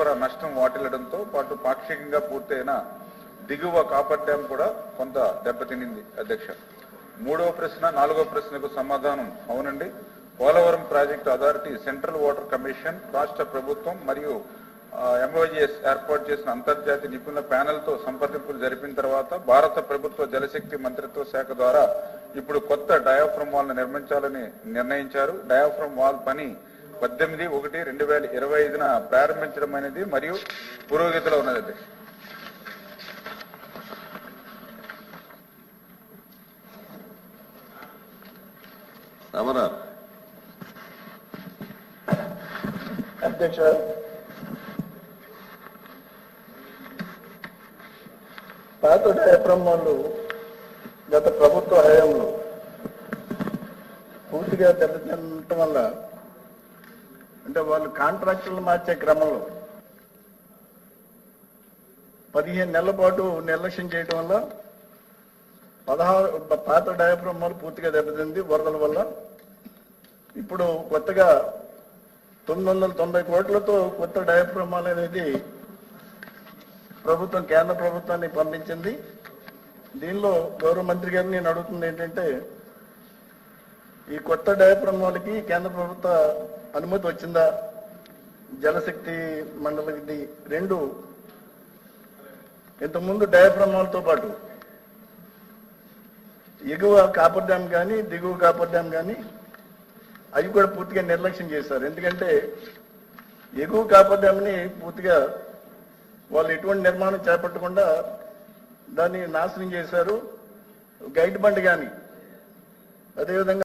తీవ్ర నష్టం వాటిల్లడంతో పాటు పాక్షికంగా పూర్తయిన దిగువ కాపర్ డ్యాం కూడా కొంత దెబ్బతినింది. అధ్యక్ష, నాలుగవ ప్రశ్నకు సమాధానం అవునండి. Polavaram project authority, central water commission, రాష్ట్ర ప్రభుత్వం మరియు MOGS ఏర్పాటు చేసిన అంతర్జాతీయ నిపుణుల ప్యానెల్తో సంప్రదింపులు జరిపిన తర్వాత భారత ప్రభుత్వ జలశక్తి మంత్రిత్వ శాఖ ద్వారా ఇప్పుడు కొత్త డయాఫ్రమ్ వాల్ నిర్మించాలని నిర్ణయించారు. డయాఫ్రమ్ వాల్ పని 18/1/2025 ప్రారంభించడం అనేది మరియు పురోగతిలో ఉన్నది. అధ్యక్ష, పాత డయాఫ్రమ్ వాళ్ళు గత ప్రభుత్వ హయాంలో పూర్తిగా దెబ్బతినటం వల్ల, అంటే వాళ్ళు కాంట్రాక్టులు మార్చే క్రమంలో 15 నెలల పాటు నిర్లక్ష్యం చేయటం వల్ల 16 పాత డయాఫ్రమ్ వాళ్ళు పూర్తిగా దెబ్బతింది వరదల వల్ల. ఇప్పుడు కొత్తగా 990 కోట్లతో కొత్త డయాఫ్రమ్ వాల్ అనేది ప్రభుత్వం, కేంద్ర ప్రభుత్వాన్ని పంపించింది. దీనిలో గౌరవ మంత్రి గారిని నేను అడుగుతుంది ఏంటంటే, ఈ కొత్త డయాఫ్రమ్ వాల్కి కేంద్ర ప్రభుత్వ అనుమతి వచ్చిందా? జలశక్తి మండలికి రెండు ఇంతకుముందు డయాఫ్రమ్ వాల్తో పాటు ఎగువ కాపర్ డ్యామ్ కానీ దిగువ కాపర్ డ్యామ్ కానీ అవి కూడా పూర్తిగా నిర్లక్ష్యం చేశారు. ఎందుకంటే ఎగువ కాపర్ డ్యామ్ని పూర్తిగా వాళ్ళు ఎటువంటి నిర్మాణం చేపట్టకుండా దాన్ని నాశనం చేశారు. గైడ్ బండ్ కానీ అదేవిధంగా